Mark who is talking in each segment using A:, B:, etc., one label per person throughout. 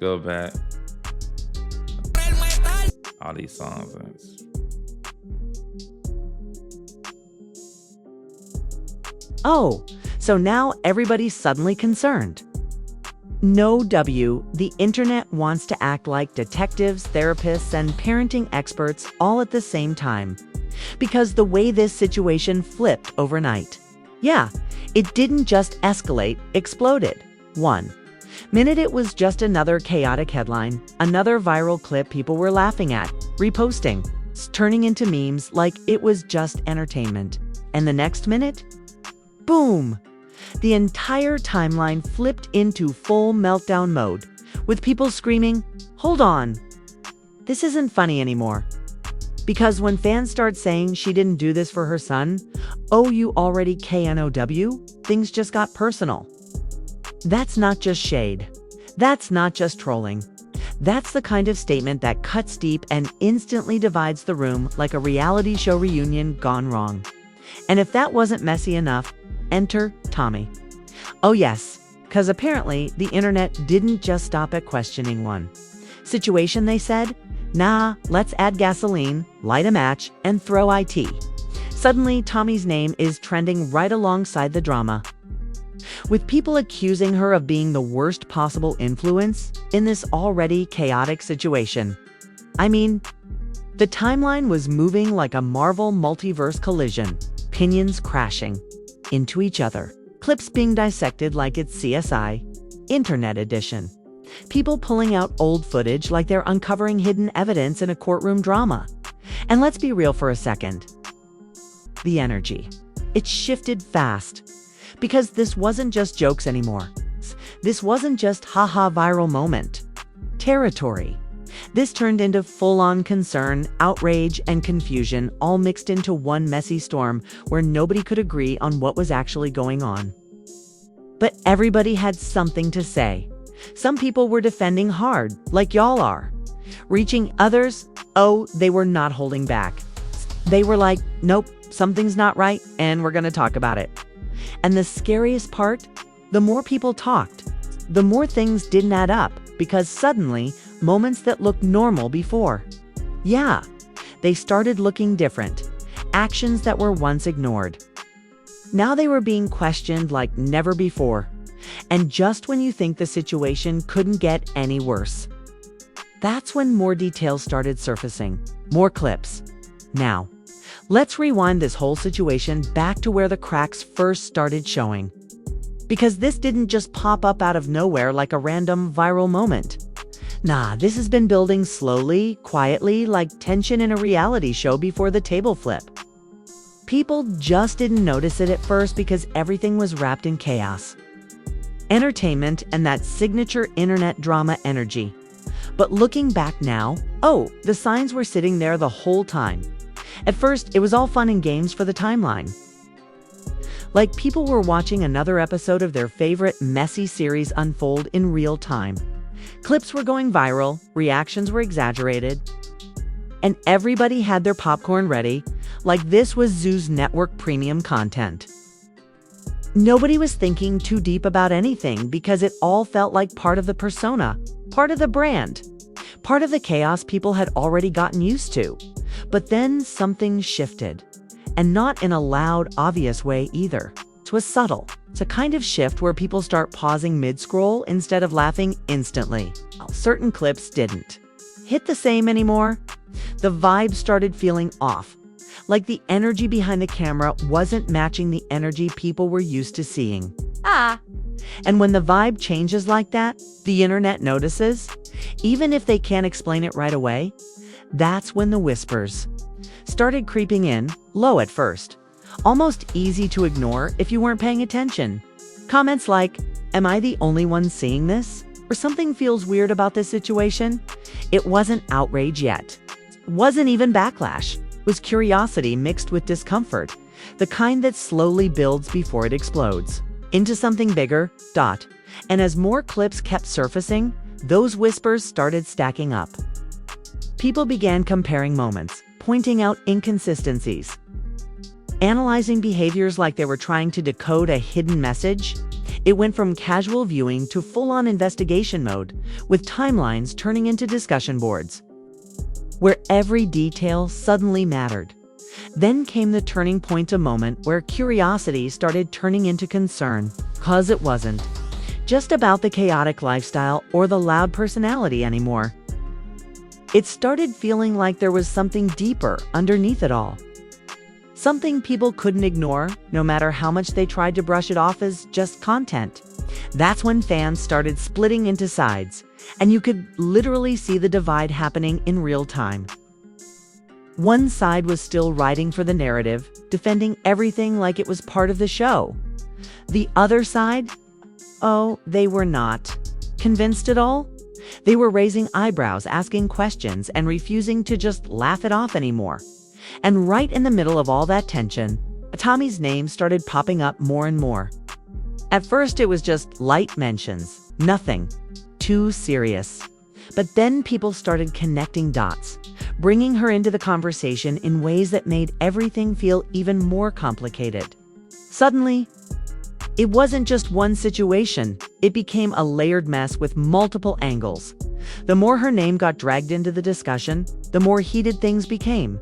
A: go back. All these songs.
B: Oh, so now everybody's suddenly concerned. No, the internet wants to act like detectives, therapists, and parenting experts all at the same time. Because the way this situation flipped overnight. Yeah, it didn't just escalate, exploded. 1 minute it was just another chaotic headline, another viral clip people were laughing at, reposting, turning into memes like it was just entertainment. And the next minute, boom! The entire timeline flipped into full meltdown mode, with people screaming, "Hold on! This isn't funny anymore." Because when fans start saying she didn't do this for her son, oh, you already KNOW, things just got personal. That's not just shade. That's not just trolling. That's the kind of statement that cuts deep and instantly divides the room like a reality show reunion gone wrong. And if that wasn't messy enough, enter Tommie. Oh yes, because apparently the internet didn't just stop at questioning one situation. They said, nah, let's add gasoline, light a match, and throw IT. Suddenly, Tommie's name is trending right alongside the drama, with people accusing her of being the worst possible influence in this already chaotic situation. I mean, the timeline was moving like a Marvel multiverse collision, opinions crashing into each other, clips being dissected like it's CSI, Internet Edition. People pulling out old footage like they're uncovering hidden evidence in a courtroom drama. And let's be real for a second. The energy. It shifted fast. Because this wasn't just jokes anymore. This wasn't just haha viral moment. Territory. This turned into full-on concern, outrage, and confusion, all mixed into one messy storm where nobody could agree on what was actually going on. But everybody had something to say. Some people were defending hard, like y'all are. Reaching others, oh, they were not holding back. They were like, nope, something's not right, and we're gonna talk about it. And the scariest part, the more people talked, the more things didn't add up, because suddenly, moments that looked normal before, yeah, they started looking different. Actions that were once ignored. Now they were being questioned like never before. And just when you think the situation couldn't get any worse, that's when more details started surfacing, more clips. Now, let's rewind this whole situation back to where the cracks first started showing. Because this didn't just pop up out of nowhere like a random viral moment. Nah, this has been building slowly, quietly, like tension in a reality show before the table flip. People just didn't notice it at first because everything was wrapped in chaos, entertainment, and that signature internet drama energy. But looking back now, oh, the signs were sitting there the whole time. At first, it was all fun and games for the timeline. Like people were watching another episode of their favorite messy series unfold in real time. Clips were going viral, reactions were exaggerated, and everybody had their popcorn ready, like this was Zoo's network premium content. Nobody was thinking too deep about anything because it all felt like part of the persona, part of the brand, part of the chaos people had already gotten used to. But then something shifted, and not in a loud, obvious way either. It was subtle. It's a kind of shift where people start pausing mid-scroll instead of laughing instantly. Certain clips didn't hit the same anymore. The vibe started feeling off, like the energy behind the camera wasn't matching the energy people were used to seeing. And when the vibe changes like that, the internet notices, even if they can't explain it right away. That's when the whispers started creeping in, low at first, almost easy to ignore if you weren't paying attention. Comments like, "Am I the only one seeing this?" or "Something feels weird about this situation." It wasn't outrage yet. It wasn't even backlash. It was curiosity mixed with discomfort, the kind that slowly builds before it explodes into something bigger. And as more clips kept surfacing, those whispers started stacking up. People began comparing moments, pointing out inconsistencies, analyzing behaviors like they were trying to decode a hidden message. It went from casual viewing to full-on investigation mode, with timelines turning into discussion boards, where every detail suddenly mattered. Then came the turning point, a moment where curiosity started turning into concern, 'cause it wasn't just about the chaotic lifestyle or the loud personality anymore. It started feeling like there was something deeper underneath it all. Something people couldn't ignore, no matter how much they tried to brush it off as just content. That's when fans started splitting into sides, and you could literally see the divide happening in real time. One side was still riding for the narrative, defending everything like it was part of the show. The other side? Oh, they were not convinced at all. They were raising eyebrows, asking questions, and refusing to just laugh it off anymore. And right in the middle of all that tension, Tommie's name started popping up more and more. At first, it was just light mentions, nothing too serious. But then people started connecting dots, bringing her into the conversation in ways that made everything feel even more complicated. Suddenly, it wasn't just one situation, it became a layered mess with multiple angles. The more her name got dragged into the discussion, the more heated things became.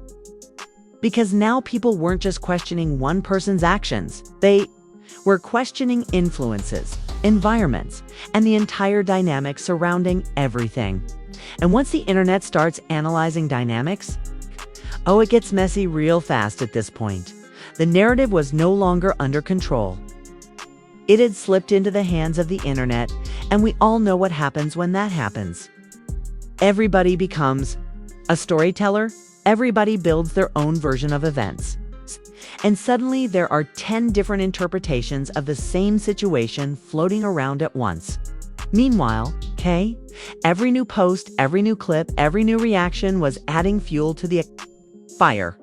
B: Because now people weren't just questioning one person's actions, they were questioning influences, environments, and the entire dynamic surrounding everything. And once the internet starts analyzing dynamics, oh, it gets messy real fast at this point. The narrative was no longer under control. It had slipped into the hands of the internet, and we all know what happens when that happens. Everybody becomes a storyteller. Everybody builds their own version of events. And suddenly there are 10 different interpretations of the same situation floating around at once. Meanwhile, every new post, every new clip, every new reaction was adding fuel to the fire.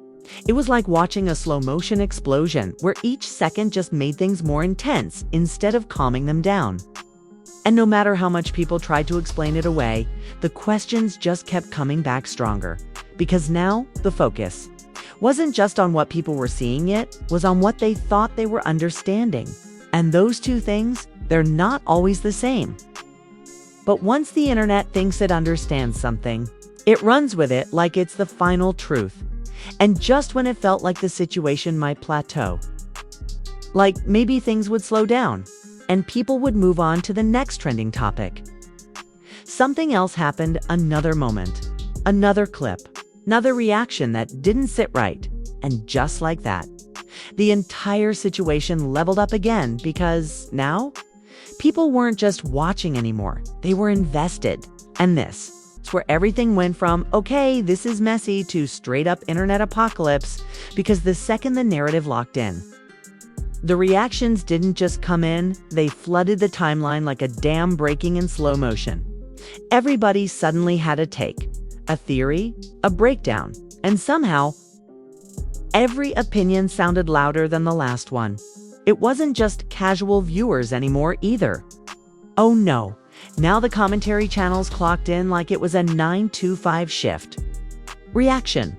B: It was like watching a slow-motion explosion where each second just made things more intense instead of calming them down. And no matter how much people tried to explain it away, the questions just kept coming back stronger. Because now, the focus wasn't just on what people were seeing, it was on what they thought they were understanding. And those two things, they're not always the same. But once the internet thinks it understands something, it runs with it like it's the final truth. And just when it felt like the situation might plateau, like maybe things would slow down, and people would move on to the next trending topic, something else happened. Another moment, another clip, another reaction that didn't sit right. And just like that, the entire situation leveled up again, because now people weren't just watching anymore, they were invested. And this is where everything went from, okay, this is messy, to straight up internet apocalypse, because the second the narrative locked in, the reactions didn't just come in, they flooded the timeline like a dam breaking in slow motion. Everybody suddenly had a take, a theory, a breakdown, and somehow every opinion sounded louder than the last one. It wasn't just casual viewers anymore either. Oh no, now the commentary channels clocked in like it was a 9-to-5 shift. Reaction.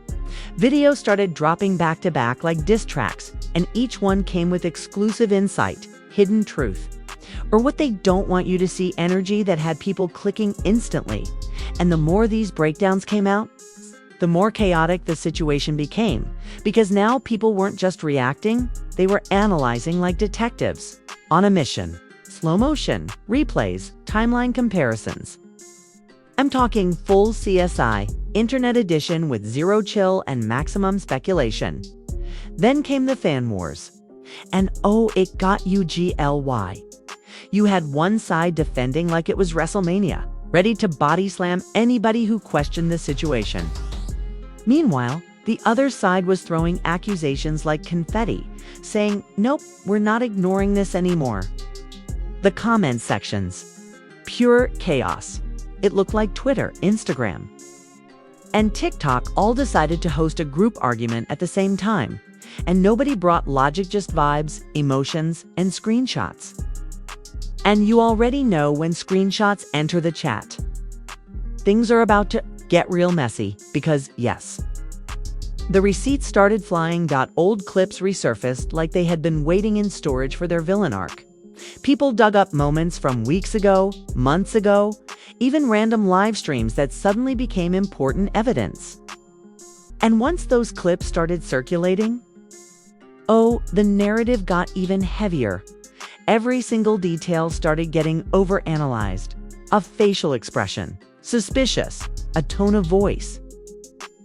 B: Videos started dropping back to back like diss tracks, and each one came with exclusive insight, hidden truth, or what they don't want you to see energy that had people clicking instantly. And the more these breakdowns came out, the more chaotic the situation became, because now people weren't just reacting, they were analyzing like detectives on a mission. Slow motion, replays, timeline comparisons. I'm talking full CSI, Internet Edition with zero chill and maximum speculation. Then came the fan wars. And oh, it got UGLY. You had one side defending like it was WrestleMania, ready to body slam anybody who questioned the situation. Meanwhile, the other side was throwing accusations like confetti, saying, nope, we're not ignoring this anymore. The comment sections. Pure chaos. It looked like Twitter, Instagram, and TikTok all decided to host a group argument at the same time. And nobody brought logic, just vibes, emotions, and screenshots. And you already know when screenshots enter the chat, things are about to get real messy, because yes, the receipts started flying. Old clips resurfaced like they had been waiting in storage for their villain arc. People dug up moments from weeks ago, months ago, even random live streams that suddenly became important evidence. And once those clips started circulating, the narrative got even heavier. Every single detail started getting overanalyzed. A facial expression, suspicious, a tone of voice.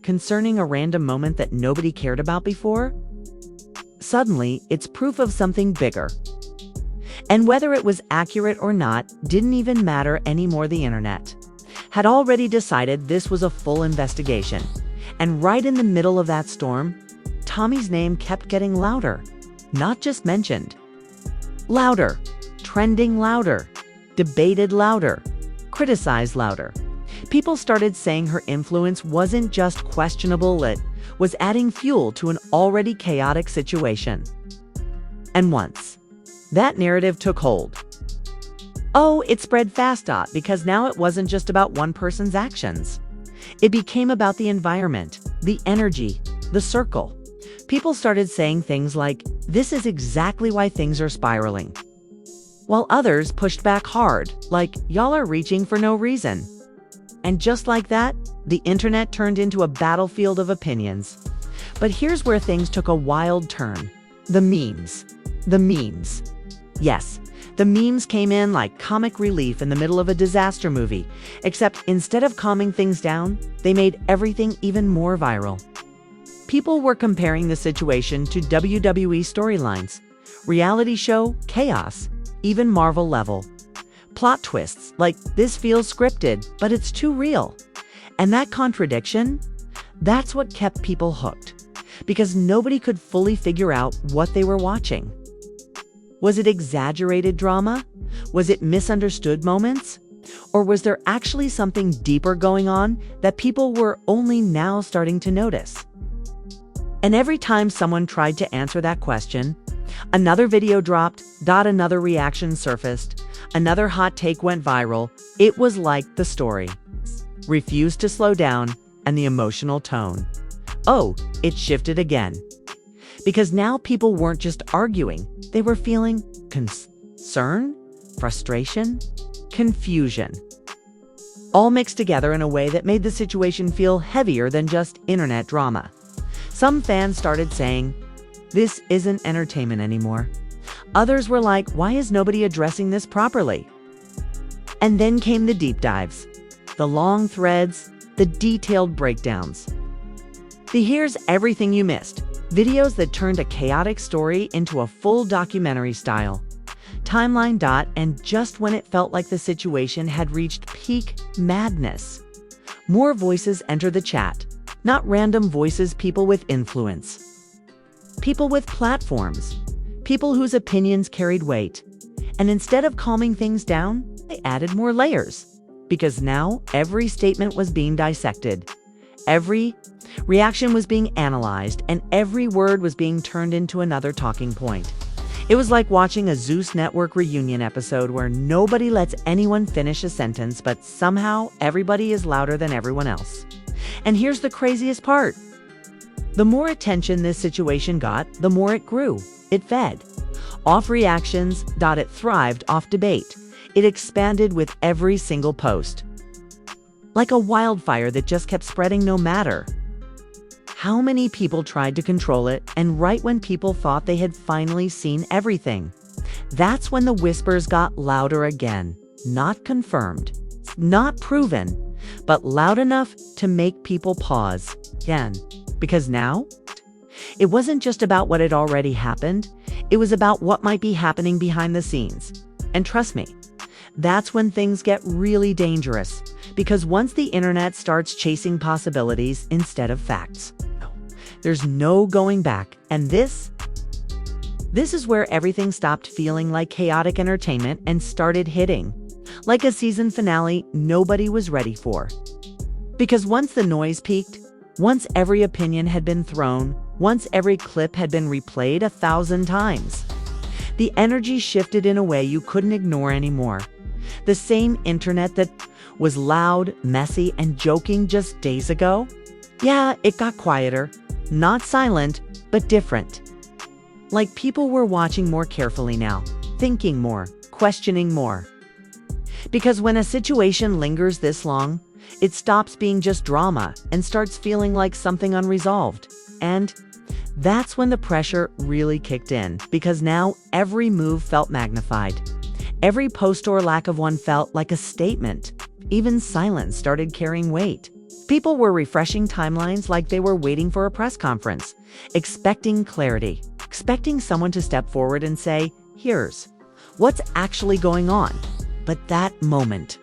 B: Concerning a random moment that nobody cared about before, suddenly it's proof of something bigger. And whether it was accurate or not didn't even matter anymore. The internet had already decided this was a full investigation. And right in the middle of that storm, Tommie's name kept getting louder. Not just mentioned. Louder, trending louder, debated louder, criticized louder. People started saying her influence wasn't just questionable, it was adding fuel to an already chaotic situation. And once that narrative took hold, it spread fast, because now it wasn't just about one person's actions. It became about the environment, the energy, the circle. People started saying things like, "This is exactly why things are spiraling." While others pushed back hard, like, "Y'all are reaching for no reason." And just like that, the internet turned into a battlefield of opinions. But here's where things took a wild turn. The memes. The memes. Yes, the memes came in like comic relief in the middle of a disaster movie, except instead of calming things down, they made everything even more viral. People were comparing the situation to WWE storylines, reality show chaos, even Marvel level. Plot twists like, "This feels scripted, but it's too real." And that contradiction, that's what kept people hooked, because nobody could fully figure out what they were watching. Was it exaggerated drama? Was it misunderstood moments? Or was there actually something deeper going on that people were only now starting to notice? And every time someone tried to answer that question, another video dropped, another reaction surfaced, another hot take went viral. It was like the story refused to slow down, and the emotional tone, it shifted again. Because now people weren't just arguing, they were feeling concern, frustration, confusion, all mixed together in a way that made the situation feel heavier than just internet drama. Some fans started saying, "This isn't entertainment anymore." Others were like, "Why is nobody addressing this properly?" And then came the deep dives, the long threads, the detailed breakdowns. The "Here's everything you missed" videos that turned a chaotic story into a full documentary style timeline. And just when it felt like the situation had reached peak madness, more voices entered the chat. Not random voices, people with influence. People with platforms. People whose opinions carried weight. And instead of calming things down, they added more layers. Because now every statement was being dissected. Every reaction was being analyzed, and every word was being turned into another talking point. It was like watching a Zeus Network reunion episode where nobody lets anyone finish a sentence, but somehow everybody is louder than everyone else. And here's the craziest part. The more attention this situation got, the more it grew. It fed off reactions. It thrived off debate. It expanded with every single post. Like a wildfire that just kept spreading no matter how many people tried to control it. And right when people thought they had finally seen everything, that's when the whispers got louder again. Not confirmed, not proven, but loud enough to make people pause again. Because now, it wasn't just about what had already happened, it was about what might be happening behind the scenes. And trust me, that's when things get really dangerous. Because once the internet starts chasing possibilities instead of facts, there's no going back. And this is where everything stopped feeling like chaotic entertainment and started hitting like a season finale nobody was ready for. Because once the noise peaked, once every opinion had been thrown, once every clip had been replayed 1,000 times, the energy shifted in a way you couldn't ignore anymore. The same internet that was loud, messy, and joking just days ago, it got quieter. Not silent, but different. Like people were watching more carefully now, thinking more, questioning more. Because when a situation lingers this long, it stops being just drama and starts feeling like something unresolved. And that's when the pressure really kicked in, because now every move felt magnified. Every post or lack of one felt like a statement. Even silence started carrying weight. People were refreshing timelines like they were waiting for a press conference, expecting clarity, expecting someone to step forward and say, "Here's what's actually going on." But that moment,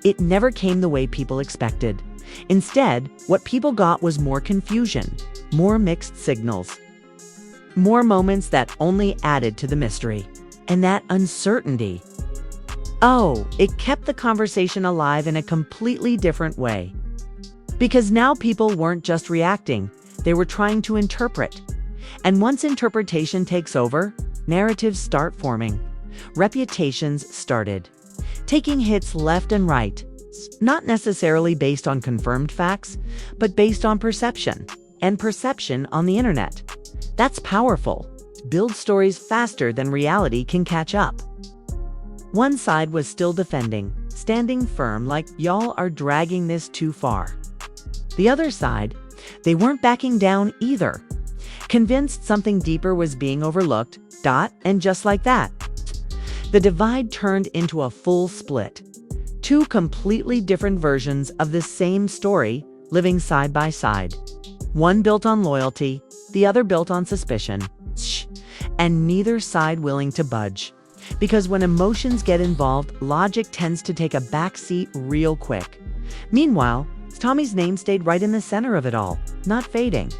B: it never came the way people expected. Instead, what people got was more confusion, more mixed signals, more moments that only added to the mystery. And that uncertainty, it kept the conversation alive in a completely different way. Because now people weren't just reacting, they were trying to interpret. And once interpretation takes over, narratives start forming. Reputations started taking hits left and right, not necessarily based on confirmed facts, but based on perception. And perception on the internet. That's powerful. Build stories faster than reality can catch up. One side was still defending, standing firm like y'all are dragging this too far. The other side, they weren't backing down either. Convinced something deeper was being overlooked, and just like that, the divide turned into a full split. Two completely different versions of the same story living side by side. One built on loyalty, the other built on suspicion. And neither side willing to budge. Because when emotions get involved, logic tends to take a backseat real quick. Meanwhile, Tommie's name stayed right in the center of it all, not fading,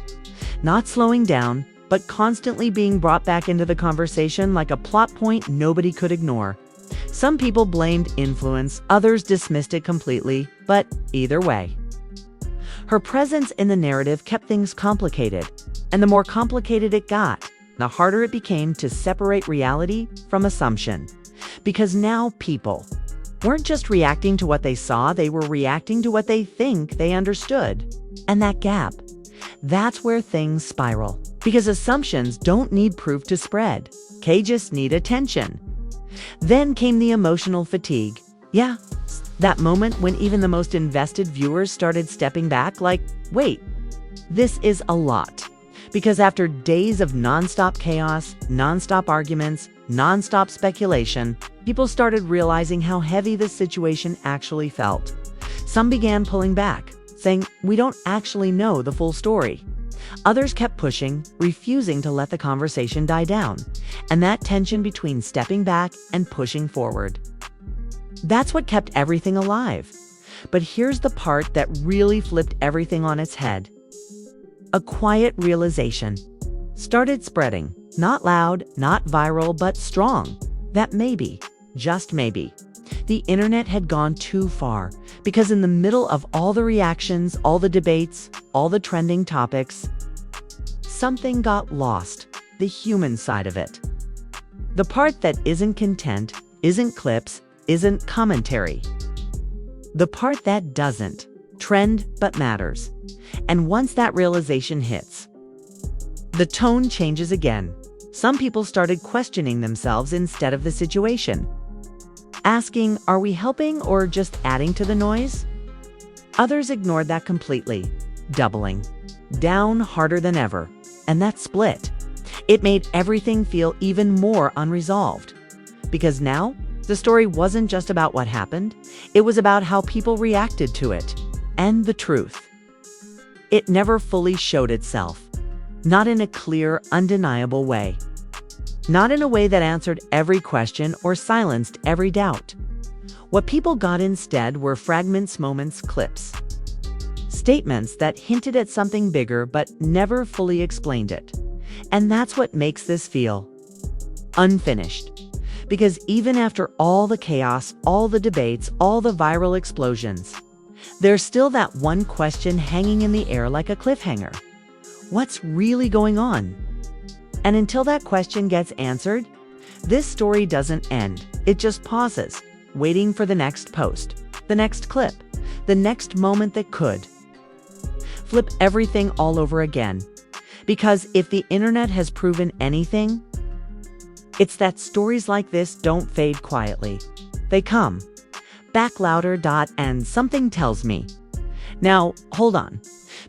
B: not slowing down, but constantly being brought back into the conversation like a plot point nobody could ignore. Some people blamed influence, others dismissed it completely, but either way, her presence in the narrative kept things complicated. And the more complicated it got, the harder it became to separate reality from assumption. Because now people weren't just reacting to what they saw, they were reacting to what they think they understood. And that gap, that's where things spiral. Because assumptions don't need proof to spread. They just need attention. Then came the emotional fatigue. Yeah, that moment when even the most invested viewers started stepping back like, wait, this is a lot. Because after days of nonstop chaos, nonstop arguments, nonstop speculation, people started realizing how heavy the situation actually felt. Some began pulling back, saying, we don't actually know the full story. Others kept pushing, refusing to let the conversation die down. And that tension between stepping back and pushing forward, that's what kept everything alive. But here's the part that really flipped everything on its head. A quiet realization started spreading, not loud, not viral, but strong, that maybe, just maybe, the internet had gone too far. Because in the middle of all the reactions, all the debates, all the trending topics, something got lost, the human side of it. The part that isn't content, isn't clips, isn't commentary. The part that doesn't trend but matters. And once that realization hits, the tone changes again. Some people started questioning themselves instead of the situation. Asking, are we helping or just adding to the noise? Others ignored that completely, doubling down harder than ever. And that split, it made everything feel even more unresolved. Because now, the story wasn't just about what happened, it was about how people reacted to it. And the truth, it never fully showed itself. Not in a clear, undeniable way. Not in a way that answered every question or silenced every doubt. What people got instead were fragments, moments, clips. Statements that hinted at something bigger but never fully explained it. And that's what makes this feel unfinished. Because even after all the chaos, all the debates, all the viral explosions, there's still that one question hanging in the air like a cliffhanger. What's really going on? And until that question gets answered, this story doesn't end. It just pauses, waiting for the next post, the next clip, the next moment that could flip everything all over again. Because if the internet has proven anything, It's that stories like this don't fade quietly. They come back louder. And something tells me. Now, hold on.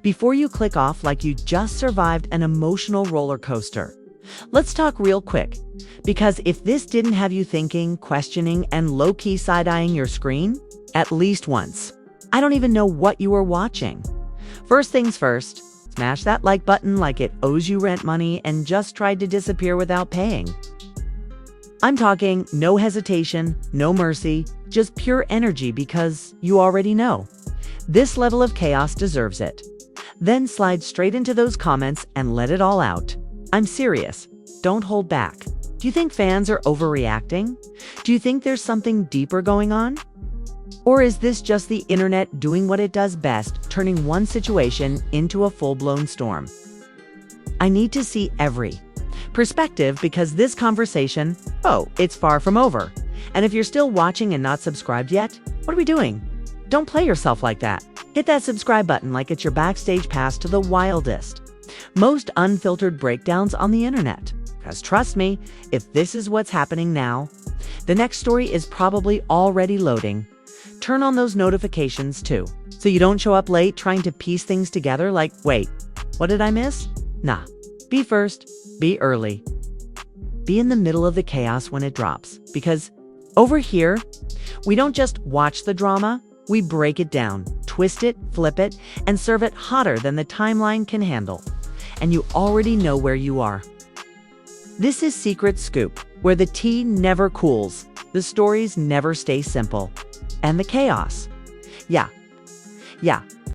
B: Before you click off like you just survived an emotional roller coaster, let's talk real quick. Because if this didn't have you thinking, questioning, and low-key side-eyeing your screen, at least once, I don't even know what you were watching. First things first, smash that like button like it owes you rent money and just tried to disappear without paying. I'm talking no hesitation, no mercy, just pure energy because you already know. This level of chaos deserves it. Then slide straight into those comments and let it all out. I'm serious. Don't hold back. Do you think fans are overreacting? Do you think there's something deeper going on? Or is this just the internet doing what it does best, turning one situation into a full-blown storm? I need to see every perspective because this conversation, it's far from over. And if you're still watching and not subscribed yet, what are we doing? Don't play yourself like that. Hit that subscribe button like it's your backstage pass to the wildest, most unfiltered breakdowns on the internet. Because trust me, if this is what's happening now, the next story is probably already loading. Turn on those notifications too, so you don't show up late trying to piece things together like, wait, what did I miss? Nah, be first, be early. Be in the middle of the chaos when it drops, because over here, we don't just watch the drama, we break it down, twist it, flip it, and serve it hotter than the timeline can handle. And you already know where you are. This is Secret Scoop, where the tea never cools, the stories never stay simple, and the chaos. Yeah,